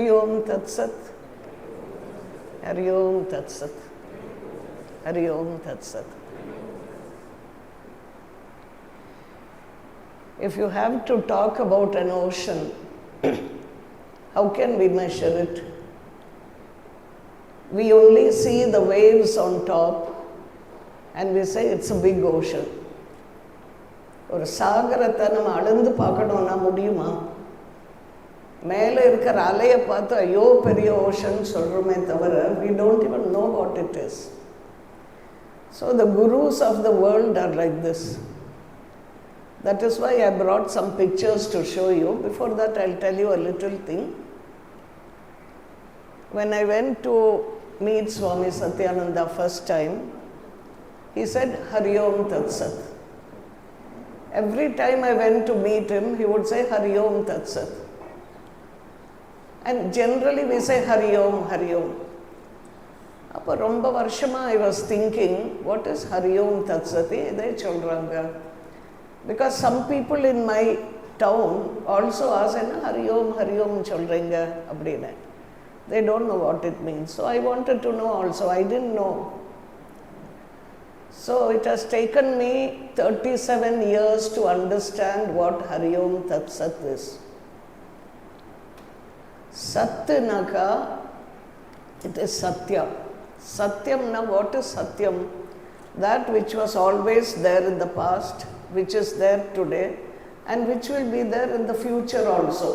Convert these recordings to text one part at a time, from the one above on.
Hari Om Tat Sat. Hari Om Tat Sat. Hari Om Tat Sat. If you have to talk about an ocean, how can we measure it? We only see the waves on top and we say it's a big ocean. ஒரு சாகரத்தை நம்ம அளந்து பார்க்கணும்னா முடியுமா? மேலே இருக்கிற அலையை பார்த்து ஐயோ பெரிய ஓஷன் சொல்கிறோமே தவிர we don't even know what it is. So the gurus of the world are like this. That is why I brought some pictures to show you. Before that I'll tell you a little thing. When I went to meet Swami Satyananda first time, he said Hari Om Tat Sat. Every time I went to meet him, he would say Hari Om Tat Sat. And generally we say Hari Om, Hari Om. அப்போ ரொம்ப வருஷமாக I was thinking, what is Hari Om Tat Sat? இதை சொல்கிறாங்க. Because some people in my town also ask, என்ன Hari Om, Hari Om சொல்கிறீங்க அப்படின்னு. They don't know what it means. So I wanted to know also. I didn't know. So it has taken me 37 years to understand what Hari Om Tat Sat is. Sat naka, it is Satya. Satyam na, what is Satyam? That which was always there in the past, which is there today, and which will be there in the future also.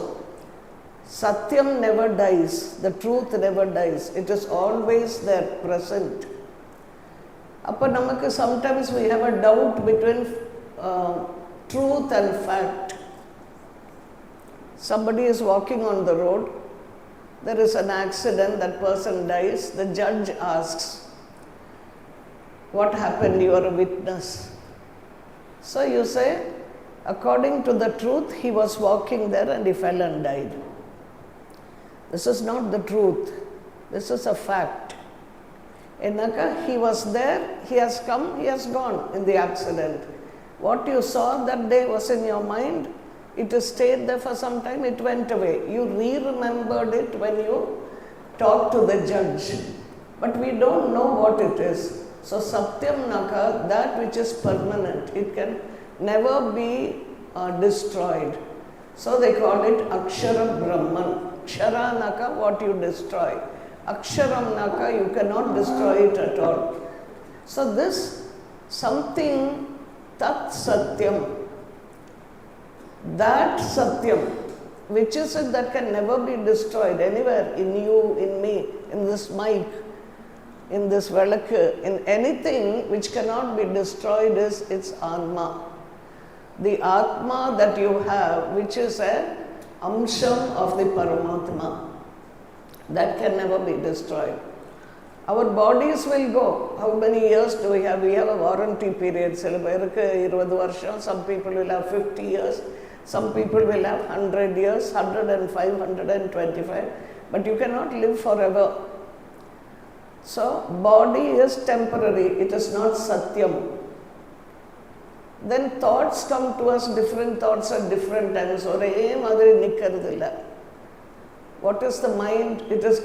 Satyam never dies, the truth never dies. It is always there, present. அப்போ நமக்கு sometimes we have a doubt between truth and fact. Somebody is walking on the road, there is an accident, that person dies, the judge asks, what happened? You are a witness. So you say, according to the truth, he was walking there and he fell and died. This is not the truth, this is a fact. Enaka, he was there, he has come, he has gone in the accident. What you saw that day was in your mind, it has stayed there for some time, it went away. You re-remembered it when you talked to the judge. But we don't know what it is. So Satyam Naka, that which is permanent, it can never be destroyed. So they call it Akshara Brahman. Akshara Naka, what you destroy. Aksharam Naka, you cannot destroy it at all. So this something, Tat Satyam, that Satyam, which is it that can never be destroyed anywhere, in you, in me, in this mic, in this velak, in anything which cannot be destroyed is its Atma. The Atma that you have, which is a Amsham of the Paramatma, that can never be destroyed. Our bodies will go. How many years do we have? We have a warranty period. சில பேருக்கு 20 வருஷம், some people will have 50 years, some people will have 100 years, 105, 125, but you cannot live forever. So, body is temporary, it is not Satyam. Then thoughts come to us, different thoughts at different times. ஒரே மாதிரி நிற்கிறது இல்லை. What is the mind? It is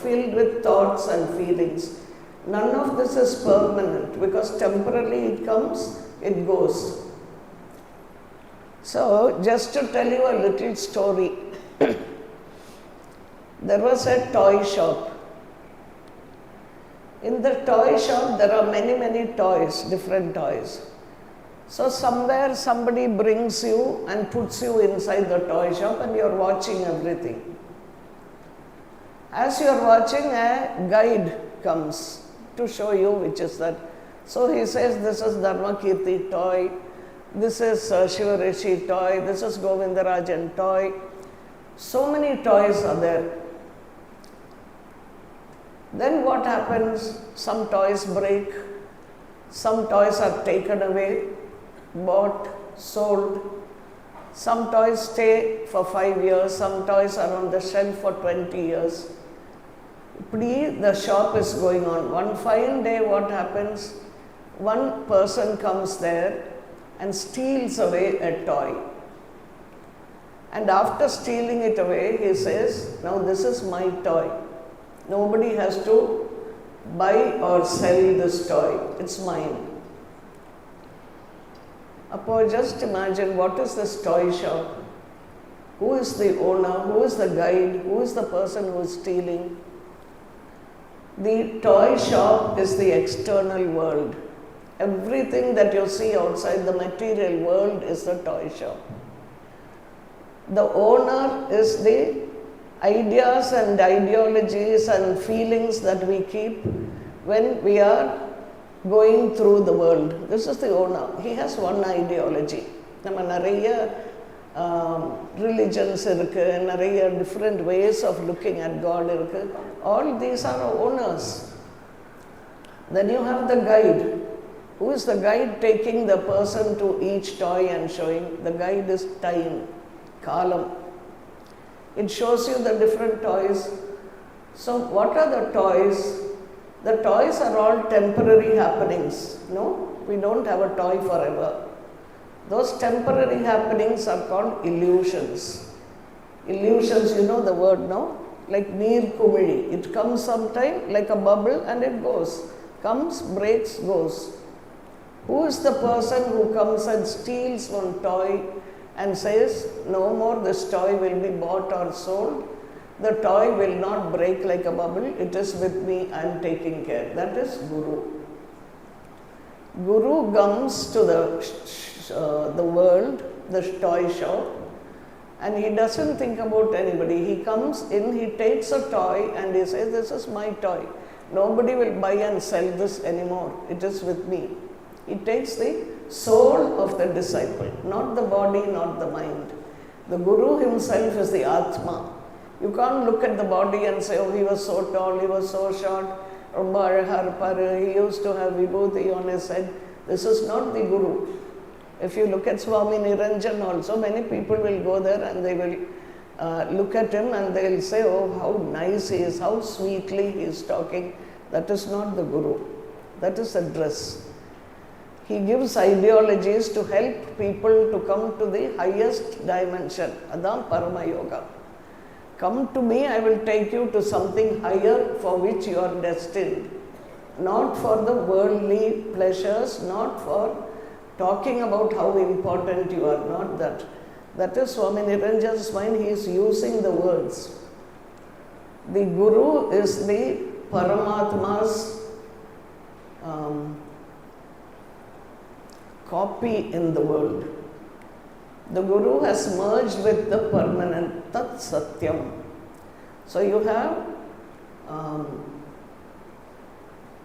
filled with thoughts and feelings. None of this is permanent because temporarily it comes, it goes. So, just to tell you a little story, there was a toy shop. In the toy shop, there are many, many toys, different toys. So somewhere somebody brings you and puts you inside the toy shop and you are watching everything. As you are watching, a guide comes to show you which is that. So he says, this is Dharma Keerthi toy, this is Shiva Rishi toy, this is Govindarajan toy. So many toys are there. Then what happens? Some toys break, some toys are taken away, bought, sold. Some toys stay for 5 years, some toys are on the shelf for 20 years. The shop is going on. One fine day what happens? One person comes there and steals away a toy. And after stealing it away, he says, now this is my toy. Nobody has to buy or sell this toy. It's mine. Appo, just imagine, what is this toy shop? Who is the owner? Who is the guide? Who is the person who is stealing? The toy shop is the external world. Everything that you see outside the material world is the toy shop. The owner is the ideas and ideologies and feelings that we keep when we are going through the world. This is the owner. He has one ideology. நம்ம நிறைய religions இருக்கு, நிறைய different ways of looking at God இருக்கு. All these are owners. Then you have the guide. Who is the guide taking the person to each toy and showing? The guide is time, kalam. It shows you the different toys. So what are the toys? The toys are all temporary happenings. No, we don't have a toy forever. Those temporary happenings are called illusions. Illusions, you know the word, no? Like neer kumili. It comes sometime like a bubble and it goes. Comes, breaks, goes. Who is the person who comes and steals one toy and says, no more this toy will be bought or sold. The toy will not break like a bubble. It is with me, I am taking care. That is Guru. Guru comes to the world, the toy shop, and he doesn't think about anybody. He comes in, he takes a toy and he says, this is my toy. Nobody will buy and sell this anymore. It is with me. He takes the soul of the disciple, not the body, not the mind. The Guru himself is the Atma. You can't look at the body and say, oh, he was so tall, he was so short, he used to have vibhuti on his head. This is not the Guru. If you look at Swami Niranjan also, many people will go there and they will look at him and they will say, oh, how nice he is, how sweetly he is talking. That is not the Guru. That is a dress. He gives ideologies to help people to come to the highest dimension. Adam Parama Yoga. Come to me, I will take you to something higher for which you are destined. Not for the worldly pleasures, not for talking about how important you are, not that. That is Swami Niranjan's mind, he is using the words. The Guru is the Paramatma's copy in the world. The Guru has merged with the permanent Tat Satyam. So you have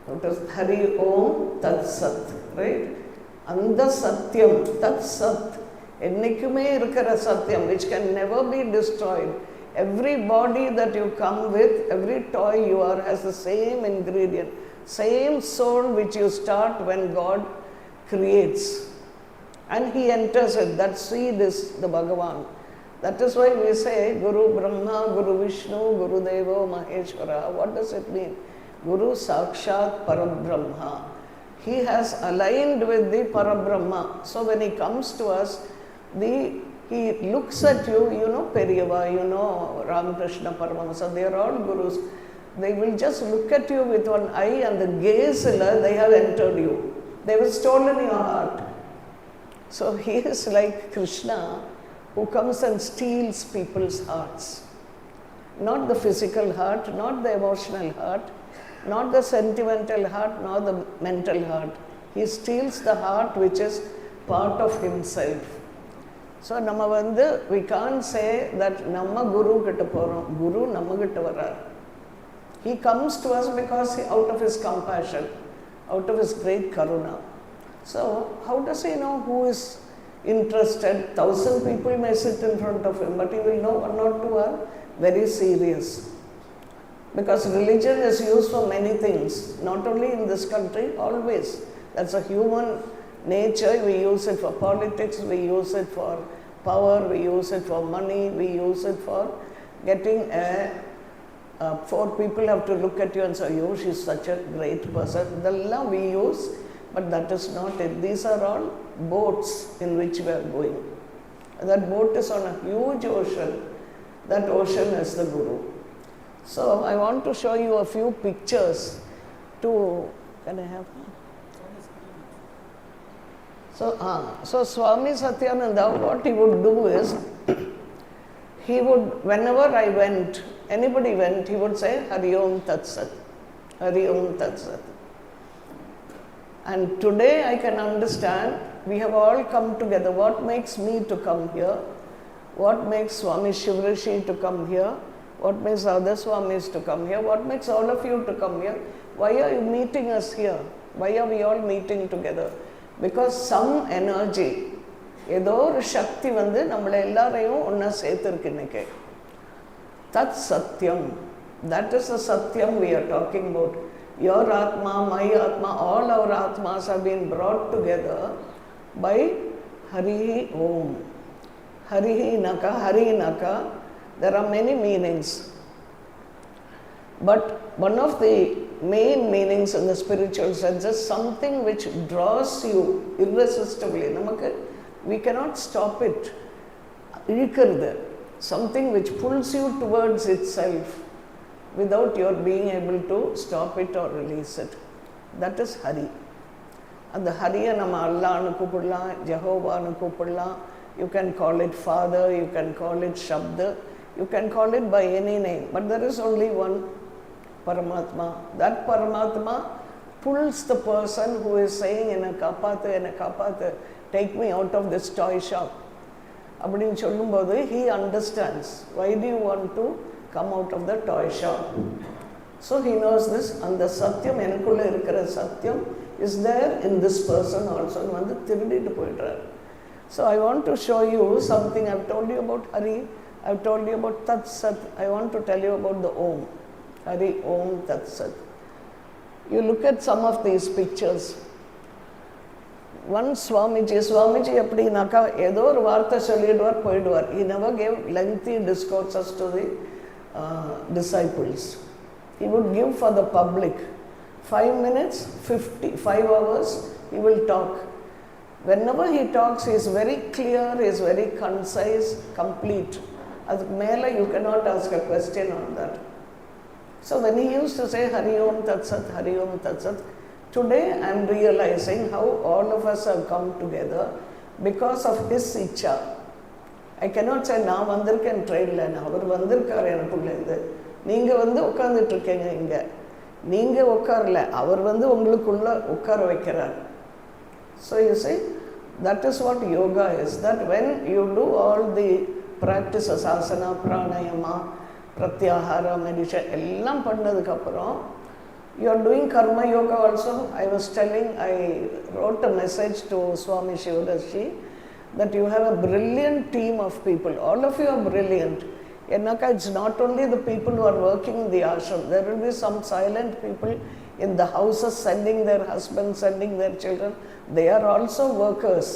what is Hari Om Tat Sat, right? Anda Satyam, Tat Sat, Ennikume irukara Satyam, which can never be destroyed. Every body that you come with, every toy you are has the same ingredient, same soul which you start when God creates. And he enters it. That seed is the Bhagavan. That is why we say Guru Brahma, Guru Vishnu, Guru Devo Maheshwara. What does it mean? Guru Sakshat Parabrahma. He has aligned with the Parabrahma. So when he comes to us, he looks at you, you know Periyava, you know Ramakrishna Paramahansa, they are all Gurus. They will just look at you with one eye and the gaze, they have entered you. They have stolen your heart. So he is like Krishna who comes and steals people's hearts. Not the physical heart, not the emotional heart, not the sentimental heart, nor the mental heart. He steals the heart which is part of himself. So we can't say that Namma Guru kitta porom, Guru Namma kitta varar. He comes to us because out of his compassion, out of his great karuna. So how does he know who is interested? 1,000 people may sit in front of him, but he will know one or two are very serious. Because religion is used for many things, not only in this country, always. That's a human nature. We use it for politics, we use it for power, we use it for money, we use it for getting four people have to look at you and say, oh, she's such a great person. The love we use, but that is not it. These are all boats in which we are going. That boat is on a huge ocean. That ocean is the Guru. So I want to show you a few pictures to, can I have? So Swami Satyananda, what he would do is, he would, whenever I went, anybody went, he would say, Hari Om Tat Sat, Hari Om Tat Sat. And today I can understand, we have all come together. What makes me to come here? What makes Swami Shivrishi to come here? What makes other Swamis to come here? What makes all of you to come here? Why are you meeting us here? Why are we all meeting together? Because some energy, ஏதோ ஒரு சக்தி வந்து நம்மளை எல்லாரையும் ஒன்றா சேர்த்துருக்கு இன்னைக்கு. That's Satyam. That is the Satyam we are talking about. Your Atma, my Atma, all our Atmas have been brought together by Hari Om. Hari Naka, there are many meanings. But one of the main meanings in the spiritual sense is something which draws you irresistibly. We cannot stop it. Something which pulls you towards itself without your being able to stop it or release it. That is Hari. And the Hari nama Allah nu kupudla, Jehovah nu kupudla. You can call it Father, you can call it Shabda, you can call it by any name. But there is only one Paramatma. That Paramatma pulls the person who is saying, "Ena kapathu, take me out of this toy shop." Abadin sollumbodhu, he understands. Why do you want to come out of the toy shop? So he knows this, and the Satyam, enakulla irukra Satyam, is there in this person also. Vandu thirudittu poidrar. So I want to show you something. I've told you about Hari, I've told you about Tat Sat. I want to tell you about the Om. Hari Om Tat Sat. You look at some of these pictures. One Swamiji எப்படினாக்கா ஏதோ ஒரு வார்த்தை சொல்லிடுவார் போயிடுவார். He never gave lengthy discourses to the disciples. He would give for the public 5 minutes, 5 hours, he will talk. Whenever he talks, he is very clear, he is very concise, complete. அதுக்கு மேலே you cannot ask a question on that. So when he used to say Hari Om Tat Sat, Hari Om Tat Sat, today I am realizing how all of us have come together because of his icha. I cannot say நான் வந்திருக்கேன் ட்ரெயினில், அவர் வந்திருக்கார் எனக்குள்ளேருந்து. நீங்கள் வந்து உட்காந்துட்டு இருக்கீங்க இங்கே, நீங்கள் உட்காரல, அவர் வந்து உங்களுக்குள்ள உட்கார வைக்கிறார். So you see, that is what yoga is. That when you do all the practices, asana, pranayama, pratyahara, meditation, எல்லாம் பண்ணதுக்கு அப்புறம் you are doing karma yoga also. I was telling, I wrote a message to Swami Shivrashi that you have a brilliant team of people. All of you are brilliant. Enaka, it's not only the people who are working in the ashram. There will be some silent people in the houses sending their husbands, sending their children. They are also workers.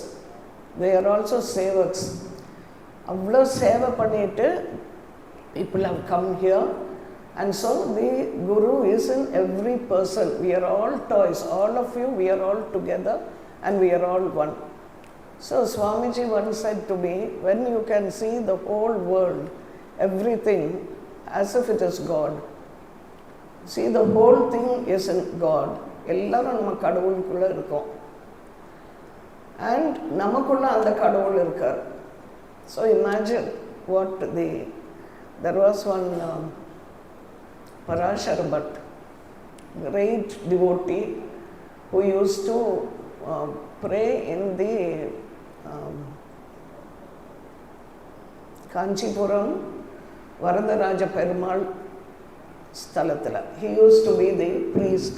They are also sevaks. Avlo seva pannittu people have come here. And so the Guru is in every person. We are all toys. All of you, we are all together and we are all one. So Swamiji once said to me, when you can see the whole world, everything as if it is God. See, the whole thing is in God. எல்லாரும் நம்ம கடவுளுக்குள்ள இருக்கோம். And நமக்குள்ள அந்த கடவுள் இருக்கார். So imagine what there was one Parashar Bhatt, great devotee who used to pray in the Kanchipuram Varadaraja Perumal Sthalathala. He used to be the priest.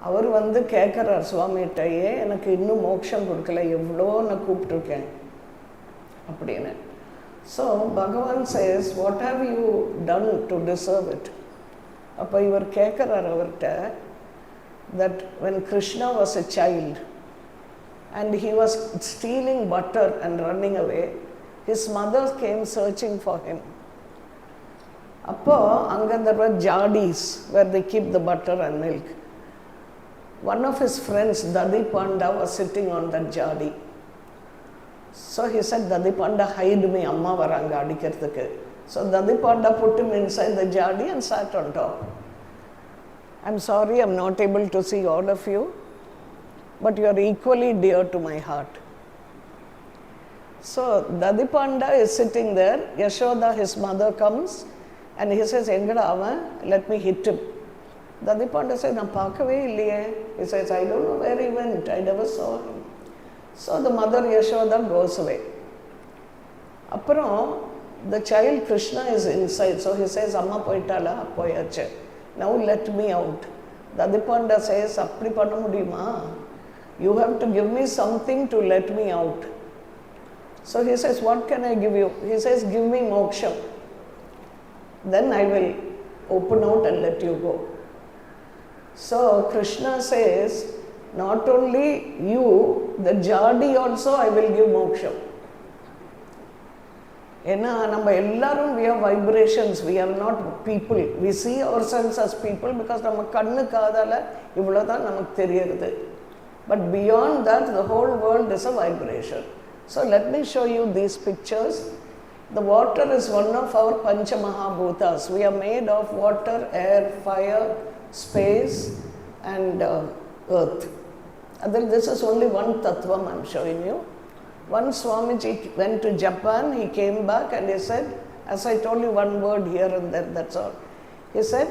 அவர் வந்து கேட்குறார் சுவாமிகிட்டையே, எனக்கு இன்னும் மோட்சம் கொடுக்கல, எவ்வளோ நான் கூப்பிட்டுருக்கேன் அப்படின்னு. So Bhagavan says, what have you done to deserve it? அப்போ இவர் கேட்குறார் அவர்கிட்ட, that when Krishna was a child and he was stealing butter and running away, his mother came searching for him. அப்போ அங்கே there were jadis where they keep the butter and milk. One of his friends, Dadi Panda, was sitting on that jadi. So he said, Dadipanda, hide me, Amma varanga adikirthukku. So Dadipanda put him inside the jadi and sat on top. I'm sorry, I'm not able to see all of you, but you are equally dear to my heart. So Dadipanda is sitting there. Yashoda, his mother, comes and he says, Engada avan, let me hit him. Dadipanda says, Na paakave illiye. He says, I don't know where he went, I never saw him. So the mother Yashoda goes away. Appuram, the child Krishna is inside, so he says, Amma poitala, poyache. Now let me out. Dadipanda says, Appadi panna mudiyuma? You have to give me something to let me out. So he says, what can I give you? He says, give me moksha. Then I will open out and let you go. So Krishna says, not only you, the jadi also I will give moksha. We have vibrations, we are not people. We see ourselves as people because but beyond that, the whole world is a vibration. So let me show you these pictures. The water is one of our Pancha Mahabhutas. We are made of water, air, fire, space and earth. This is only one tattvam I am showing you. Once Swamiji went to Japan, he came back and he said, as I told you one word here and there, that's all. He said,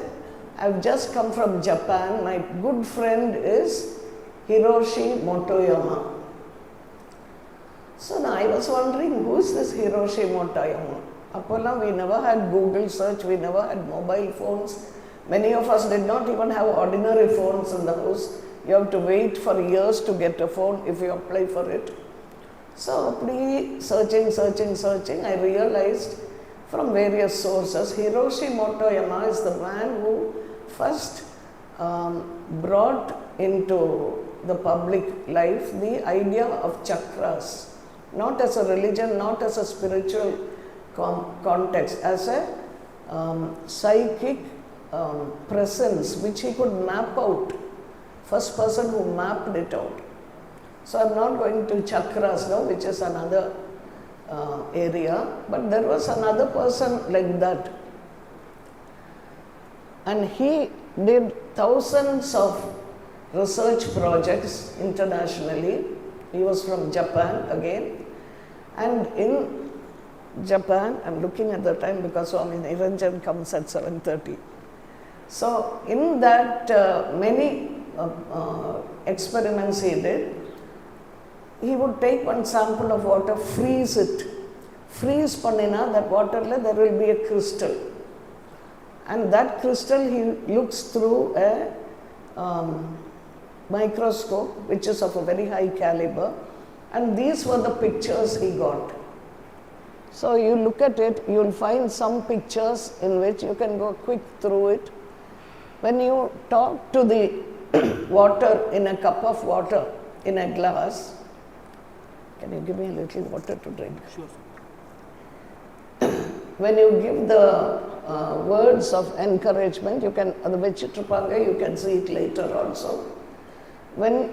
I've just come from Japan, my good friend is Hiroshi Motoyama. So now I was wondering, who is this Hiroshi Motoyama? Apollo, we never had Google search, we never had mobile phones. Many of us did not even have ordinary phones in the house. You have to wait for years to get a phone if you apply for it. So, searching, I realized from various sources, Hiroshi Motoyama is the man who first brought into the public life the idea of chakras, not as a religion, not as a spiritual context, as a psychic presence which he could map out. First person who mapped it out. So I'm not going to chakras now, which is another area, but there was another person like that. And he did thousands of research projects internationally. He was from Japan again. And in Japan, I'm looking at the time because Swami Niranjan comes at 7:30. So in that many experiments he did, he would take one sample of water, freeze it. Freeze pannina, that water there will be a crystal. And that crystal he looks through a microscope, which is of a very high caliber. And these were the pictures he got. So you look at it, you will find some pictures in which you can go quick through it. When you talk to the water in a cup of water, in a glass, can you give me a little water to drink? Sure. When you give the words of encouragement, you can, you can see it later also. When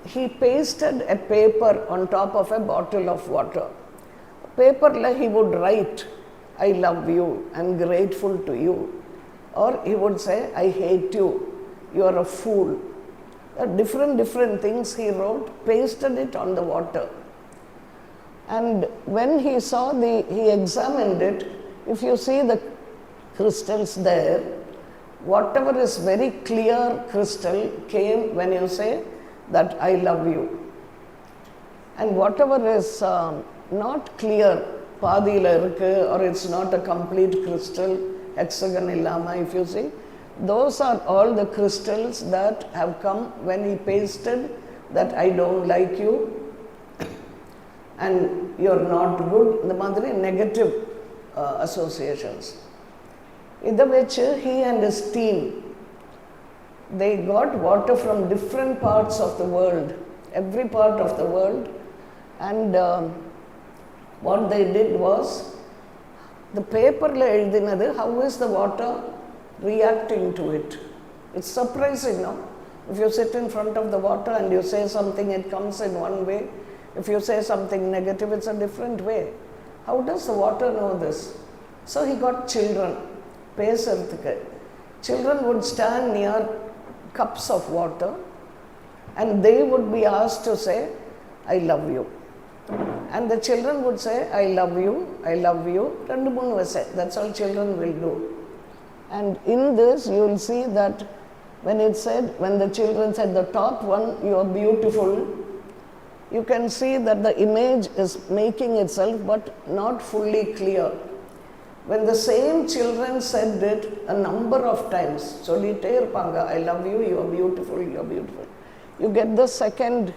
he pasted a paper on top of a bottle of water. Paper he would write, I love you, I'm grateful to you. Or he would say, I hate you, you are a fool. Different things he wrote, pasted it on the water. And when he saw he examined it, if you see the crystals there, whatever is very clear crystal came when you say that I love you. And whatever is not clear, padila irukku, or it's not a complete crystal, hexagon illama, if you see, those are all the crystals that have come when he pasted that I don't like you and you're not good, the madri negative associations. Idha vechu he and his team, they got water from different parts of the world, every part of the world, and what they did was, the paper la eldinadu, how is the water reacting to it? It's surprising, no? If you sit in front of the water and you say something, it comes in one way. If you say something negative, it's a different way. How does the water know this? So he got children. Children would stand near cups of water and they would be asked to say, I love you. And the children would say, I love you, I love you. That's all children will do. And in this, you will see that when the children said, the top one, you are beautiful, you can see that the image is making itself but not fully clear. When the same children said it a number of times, sollite irpanga, I love you, you are beautiful, you are beautiful. You get the second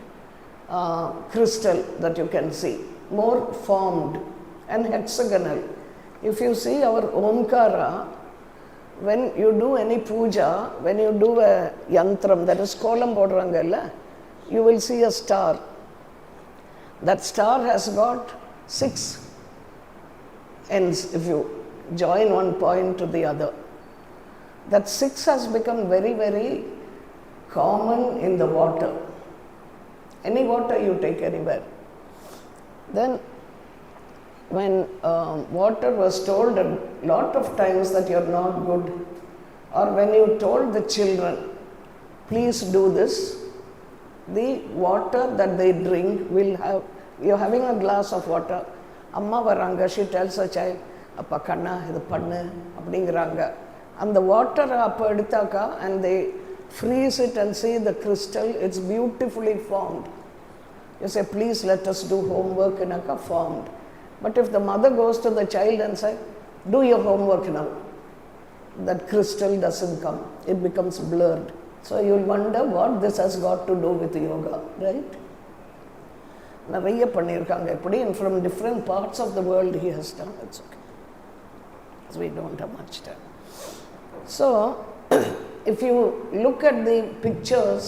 crystal that you can see, more formed and hexagonal. If you see our Omkara, when you do any puja, when you do a yantram, that is kolam podrangalla, you will see a star. That star has got 6 ends if you join one point to the other. That 6 has become very, very common in the water. Any water you take anywhere. Then when water was told a lot of times that you're not good, or when you told the children, please do this, the water that they drink will have, you're having a glass of water, Amma varanga, she tells a child, Appa kanna, idu pannu, abdingranga. And the water appa edutaka and they freeze it and see the crystal, it's beautifully formed. You say, please let us do homework, inaka formed. But if the mother goes to the child and says, do your homework now, that crystal doesn't come, it becomes blurred. So you'll wonder what this has got to do with yoga, right? நிறைய பண்ணியிருக்காங்க எப்படி, and from different parts of the world he has done. It's okay, so we don't have much time. So if you look at the pictures,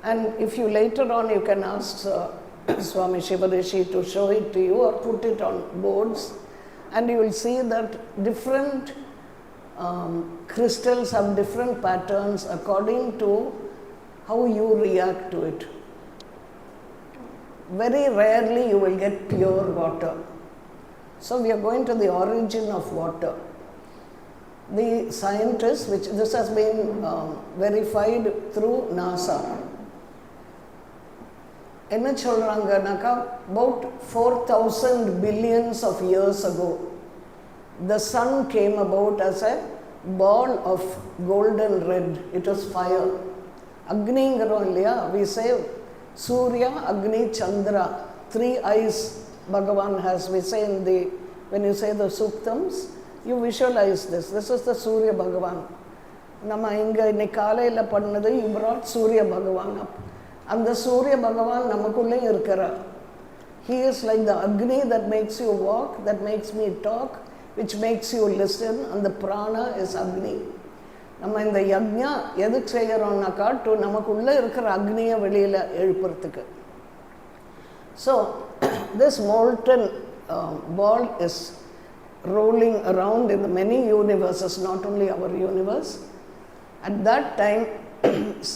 and if you later on you can ask Swami Shivarishi to show it to you or put it on boards, and you will see that different crystals have different patterns according to how you react to it. Very rarely you will get pure water. So we are going to the origin of water. The scientists, which this has been verified through NASA, என்ன சொல்றாங்கனாக்கா, about 4,000 billions of years ago, the sun came about as a ball of golden red. It was fire. Agniங்கிறோம் இல்லையா, we say Surya, Agni, Chandra, 3 eyes Bhagavan has. We say in the, when you say the Suktams, you visualize this. This is the Surya Bhagavan. Nama inga இன்னைக்கு காலையில பண்ணது, you brought Surya Bhagavan up. And the Surya Bhagavan namakulle irukkarar. He is like the Agni that makes you walk, that makes me talk, which makes you listen, and the prana is Agni. நம்ம இந்த யக்ஞா எதுக்கு செய்கிறோம்னாக்கா, to நமக்குள்ளே இருக்கிற அக்னியை வெளியில் எழுப்புறதுக்கு. So this molten ball is rolling around in the many universes, not only our universe. At that time,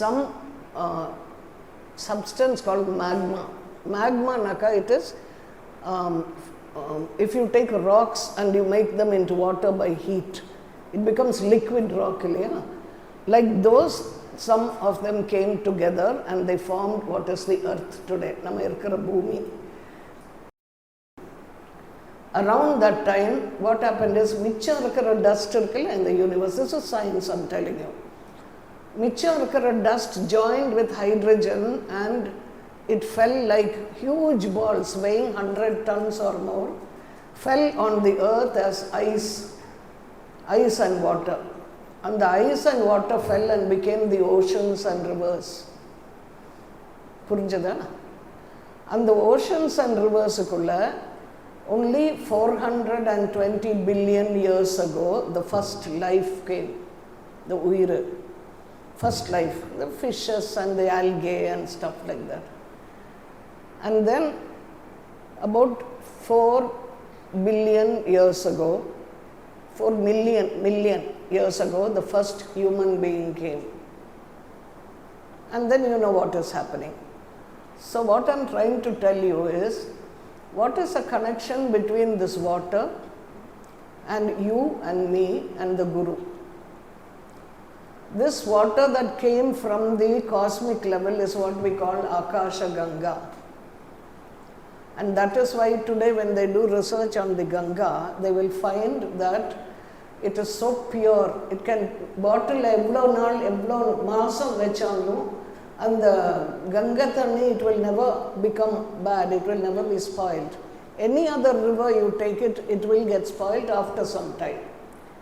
some substance called magma. Magma naka, it is, if you take rocks and you make them into water by heat, it becomes liquid rock. Like those, some of them came together and they formed what is the earth today. Nama irukra bhumi. Around that time, what happened is, micham irukra dust irukla in the universe. This is science, I'm telling you. Micham irukra dust joined with hydrogen and it fell like huge balls weighing 100 tons or more, fell on the earth as ice and water. And the ice and water fell and became the oceans and rivers. Purinjada? And the oceans and rivers kulla, only 420 billion years ago, the first life came. The uir. First life. The fishes and the algae and stuff like that. And then, about 4 billion years ago, 4 million years ago, the first human being came. And then you know what is happening. So what I'm trying to tell you is, what is the connection between this water and you and me and the Guru? This water that came from the cosmic level is what we call Akasha Ganga. And that is why today when they do research on the Ganga, they will find that it is so pure. It can bottle evlo naal evlo maasam vechalum, and the Ganga thanni, it will never become bad, it will never be spoiled. Any other river you take it, it will get spoiled after some time.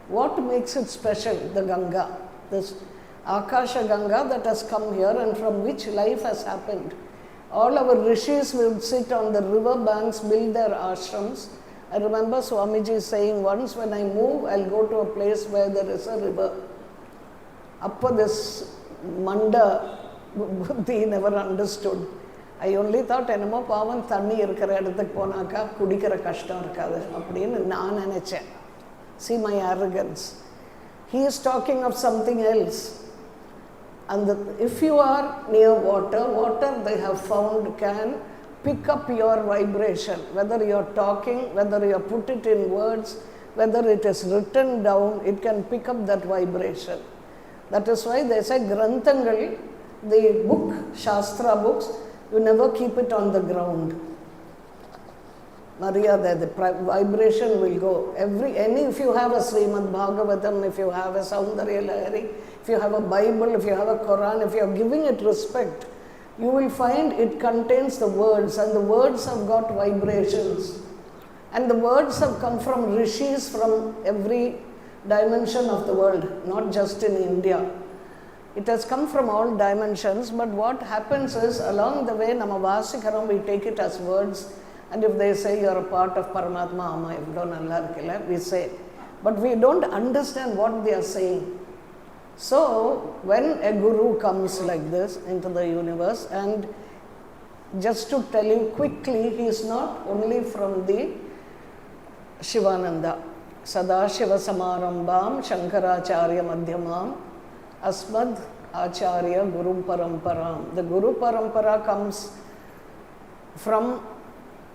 What makes it special? The Ganga, this Akasha Ganga that has come here and from which life has happened. All our rishis will sit on the river banks, build their ashrams. I remember Swamiji saying once, when I move, I'll go to a place where there is a river. Appa this Manda Buddhi never understood. I only thought, enamo pavan thanni irukara edathukku ponaka kudikara kashtam irukadu appdinu naan nenechen. See my arrogance. He is talking of something else. And if you are near water, water they have found can pick up your vibration, whether you are talking, whether you put it in words, whether it is written down, it can pick up that vibration. That is why they say Granthangal, the book, Shastra books, you never keep it on the ground. Maryada, the vibration will go. If you have a Srimad Bhagavatam, if you have a Saundarya Lahari, if you have a Bible, if you have a Quran, if you are giving it respect, you will find it contains the words, and the words have got vibrations. And the words have come from rishis from every dimension of the world, not just in India. It has come from all dimensions, but what happens is, along the way, nama vasikaram, we take it as words. And if they say you are a part of Paramatma, Amma, evlo nalla irukilla, we say. But we don't understand what they are saying. So, when a guru comes like this into the universe, and just to tell you quickly, he is not only from the Shivananda. Sadashiva Samarambam, Shankaracharya Madhyamam, Asmad Acharya Guru Paramparam. The Guru Parampara comes from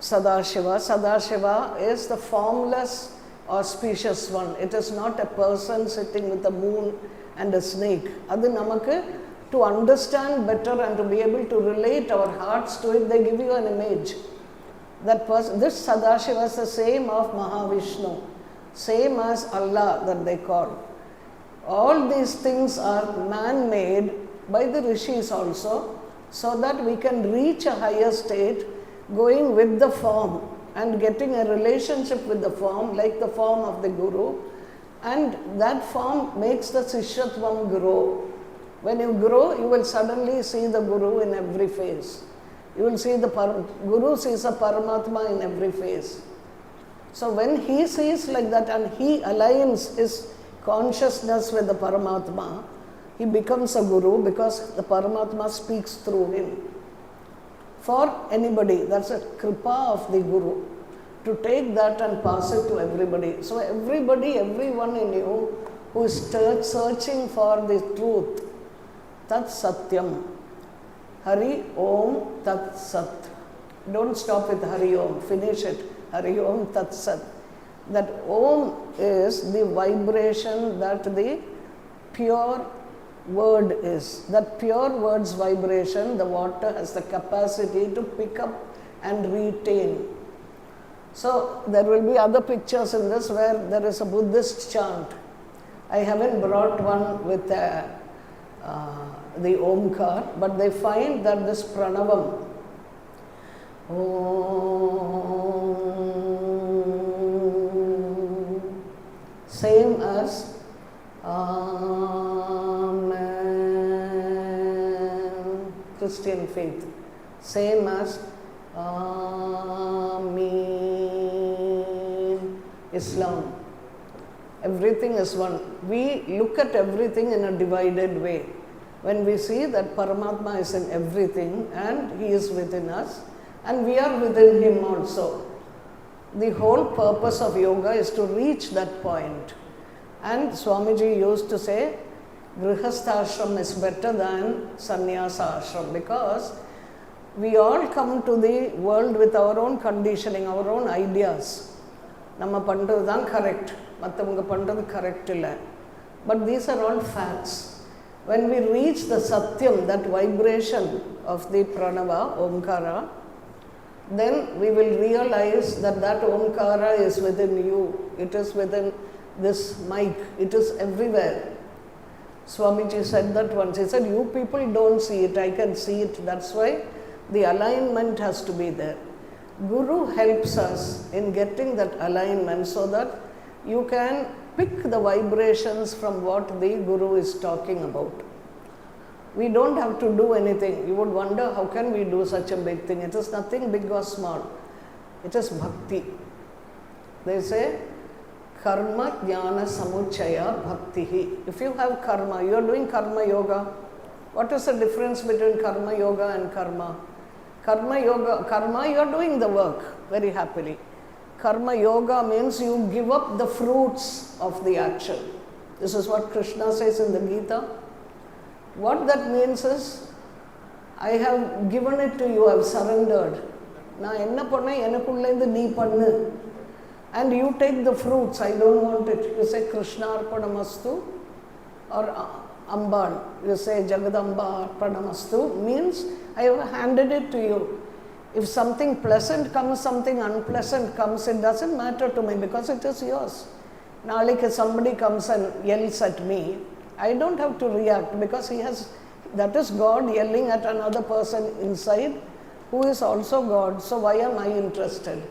Sadashiva. Sadashiva is the formless, auspicious one. It is not a person sitting with a moon and a snake. Adu namakku, to understand better and to be able to relate our hearts to it, they give you an image. That person, this Sadashiva is the same of Mahavishnu, same as Allah that they call. All these things are man-made by the rishis also, so that we can reach a higher state going with the form and getting a relationship with the form, like the form of the Guru, and that form makes the Sishyatvam grow. When you grow, you will suddenly see the Guru in every face. You will see the Guru sees a Paramatma in every face. So when he sees like that and he aligns his consciousness with the Paramatma, he becomes a Guru because the Paramatma speaks through him. For anybody, that's a kripa of the Guru, to take that and pass it to everybody. So everybody, everyone in you who is searching for the truth, Tat Satyam, Hari Om Tat Sat. Don't stop with Hari Om, finish it. Hari Om Tat Sat. That Om is the vibration that the pure word is. That pure word's vibration, the water has the capacity to pick up and retain. So there will be other pictures in this where there is a Buddhist chant. I haven't brought one with the Omkar, but they find that this Pranavam, Om, same as Amen, Christian faith, same as Ameen, Islam. Everything is one. We look at everything in a divided way. When we see that Paramatma is in everything and he is within us and we are within him also. The whole purpose of yoga is to reach that point. And Swamiji used to say, Grihastha ashram is better than sannyasa ashram, because We all come to the world with our own conditioning, our own ideas. Nama pandrathu dhaan correct, mathavanga pandrathu correct illa. But these are all facts. When we reach the Satyam, that vibration of the Pranava, Omkara, then we will realize that that Omkara is within you. It is within this mic. It is everywhere. Swamiji said that once. He said, you people don't see it, I can see it. That's why the alignment has to be there. Guru helps us in getting that alignment so that you can pick the vibrations from what the Guru is talking about. We don't have to do anything. You would wonder, how can we do such a big thing? It is nothing big or small. It is bhakti. They say, karma jnana samuchaya bhaktihi. If you have karma, you are doing karma yoga. What is the difference between karma yoga and karma? Karma yoga, karma, you are doing the work very happily. Karma yoga means you give up the fruits of the action. This is what Krishna says in the Gita. What that means is, I have given it to you, I have surrendered. Na enna panna enakkullendu nee pannu. And you take the fruits, I don't want it. You say Krishna arpanamastu or Ambal. You say Jagadamba arpanamastu means I have handed it to you. If something pleasant comes, something unpleasant comes, it doesn't matter to me because it is yours. Now, like if somebody comes and yells at me, I don't have to react because that is God yelling at another person inside who is also God. So why am I interested?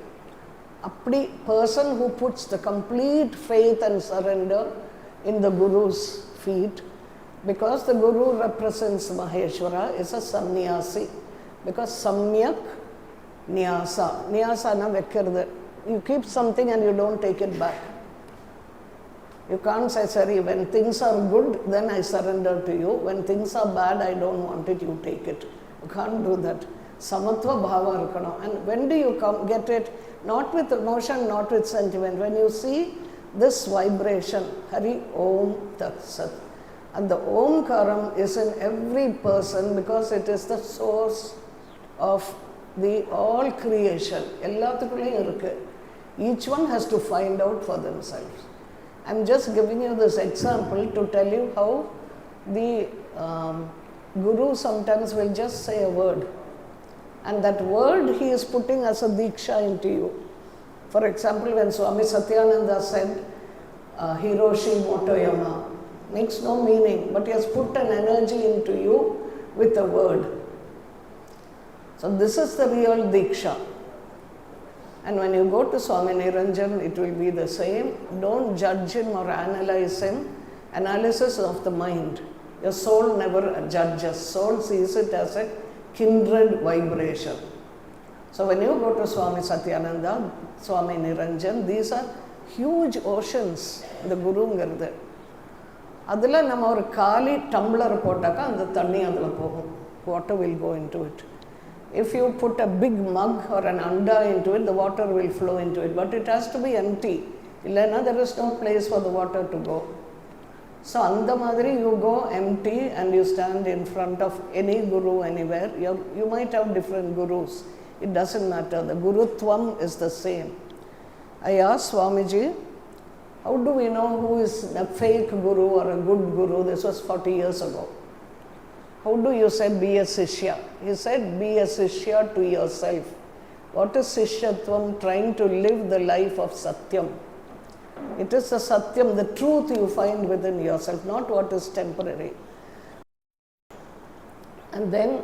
Appadi person who puts the complete faith and surrender in the Guru's feet, because the Guru represents Maheshwara, is a sannyasi. Because samyak Nyasa. Nyasa na vekkirudhu. You keep something and you don't take it back. You can't say, sorry, when things are good, then I surrender to you. When things are bad, I don't want it, you take it. You can't do that. Samatva bhava irukano. And when do you get it? Not with emotion, not with sentiment. When you see this vibration, Hari Om Tat Sat. And the Omkaram is in every person because it is the source of the all creation. Each one has to find out for themselves. I'm just giving you this example to tell you how the Guru sometimes will just say a word. And that word he is putting as a diksha into you. For example, when Swami Satyananda said, Hiroshi Motoyama, makes no meaning, but he has put an energy into you with a word. So this is the real diksha. And when you go to Swami Niranjan, it will be the same. Don't judge him or analyze him. Analysis of the mind. Your soul never judges. Soul sees it as a kindred vibration. So when you go to Swami Satyananda, Swami Niranjan, these are huge oceans. The Guru ngarudhu. Adula nama or kali tumbler potaka and the thanni adula pogum. Water will go into it. If you put a big mug or an anda into it, the water will flow into it. But it has to be empty. Illana, there is no place for the water to go. So, anda madri you go empty and you stand in front of any Guru anywhere. You might have different Gurus. It doesn't matter. The Gurutvam is the same. I asked Swamiji, how do we know who is a fake Guru or a good Guru? This was 40 years ago. How do you say be a Sishya? He said, be a Sishya to yourself. What is Sishyatvam? Trying to live the life of Satyam. It is the Satyam, the truth you find within yourself, not what is temporary. And then,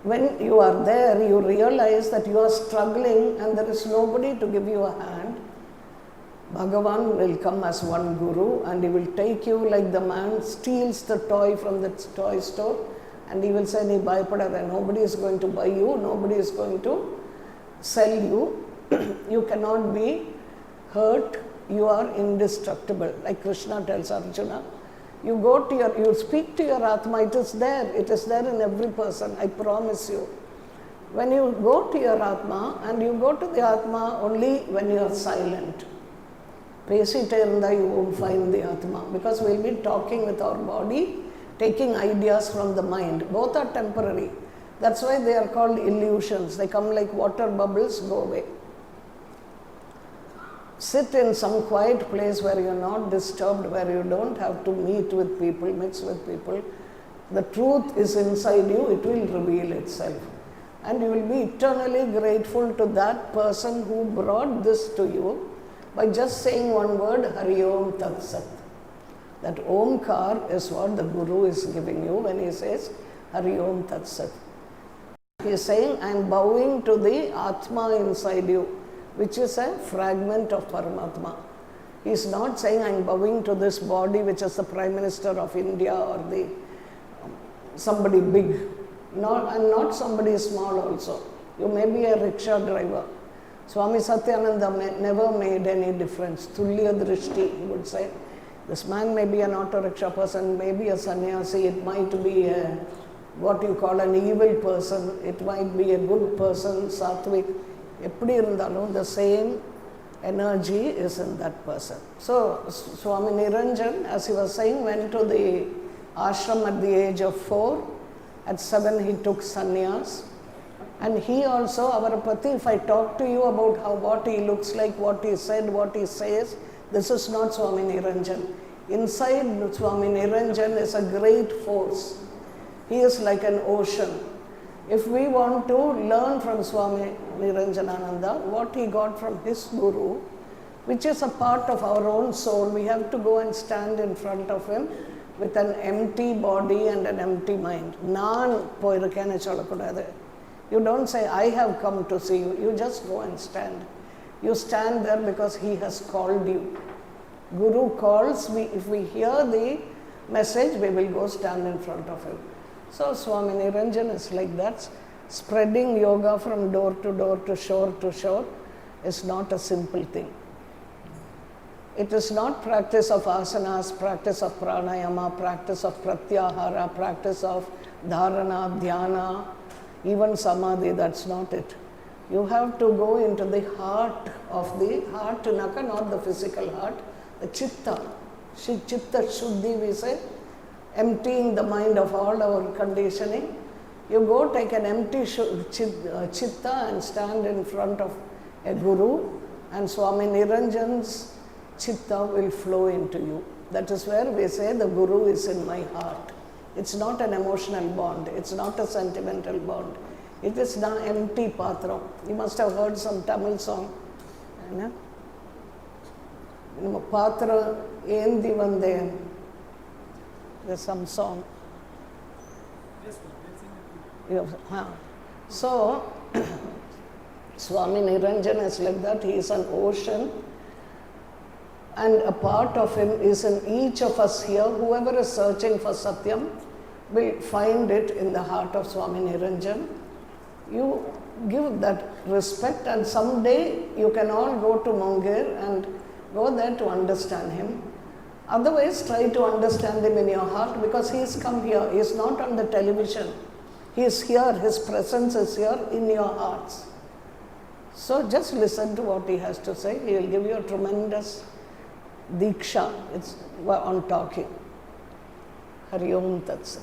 when you are there, you realize that you are struggling and there is nobody to give you a hand. Bhagavan will come as one Guru and he will take you like the man steals the toy from the toy store. And he will say, "Nee bhayapadada, nobody is going to buy you, nobody is going to sell you. You cannot be hurt, you are indestructible." Like Krishna tells Arjuna, you speak to your Atma, it is there in every person, I promise you. When you go to your Atma, and you go to the Atma only when you are silent. Pesite irundha you won't find the Atma, because we will be talking with our body, taking ideas from the mind. Both are temporary. That's why they are called illusions. They come like water bubbles, go away. Sit in some quiet place where you're not disturbed, where you don't have to meet with people, mix with people. The truth is inside you, it will reveal itself. And you will be eternally grateful to that person who brought this to you by just saying one word, Hari Om Tat Sat. That Omkar is what the Guru is giving you when he says Hari Om Tat Sat. He is saying, I am bowing to the Atma inside you, which is a fragment of Paramatma. He is not saying I am bowing to this body which is the Prime Minister of India or the somebody big. I'm not somebody small also. You may be a rickshaw driver. Swami Satyananda never made any difference. Tulya Drishti, he would say. This man may be an auto rickshaw person, maybe a sannyasi, it might be what you call an evil person, it might be a good person, sattvic. The same energy is in that person. So, Swami Niranjan, as he was saying, went to the ashram at the age of 4. At 7, he took sannyas. And he also, Avarapati, if I talk to you about what he looks like, what he said, what he says, this is not Swami Niranjan. Inside Swami Niranjan is a great force. He is like an ocean. If we want to learn from Swami Niranjanananda what he got from his Guru, which is a part of our own soul, we have to go and stand in front of him with an empty body and an empty mind. You don't say, I have come to see you. You just go and stand. You stand there because he has called you. Guru calls, if we hear the message, we will go stand in front of him. So Swami Niranjan is like that. Spreading yoga from door to shore is not a simple thing. It is not practice of asanas, practice of pranayama, practice of pratyahara, practice of dharana, dhyana, even samadhi. That's not it. You have to go into the heart of the heart, not the physical heart, the chitta. Chitta shuddhi, we say, emptying the mind of all our conditioning. You go take an empty chitta and stand in front of a guru, and Swami Niranjan's chitta will flow into you. That is where we say the Guru is in my heart. It's not an emotional bond. It's not a sentimental bond. It is an empty patra. You must have heard some Tamil song. Patra endi vande. There's some song. So, Swami Niranjan is like that. He is an ocean. And a part of him is in each of us here. Whoever is searching for Satyam will find it in the heart of Swami Niranjan. You give that respect, and someday you can all go to Munger and go there to understand him. Otherwise, try to understand him in your heart, because he has come here. He is not on the television. He is here. His presence is here in your hearts. So just listen to what he has to say. He will give you a tremendous Diksha, it's on talking. Hari Om Tat Sat.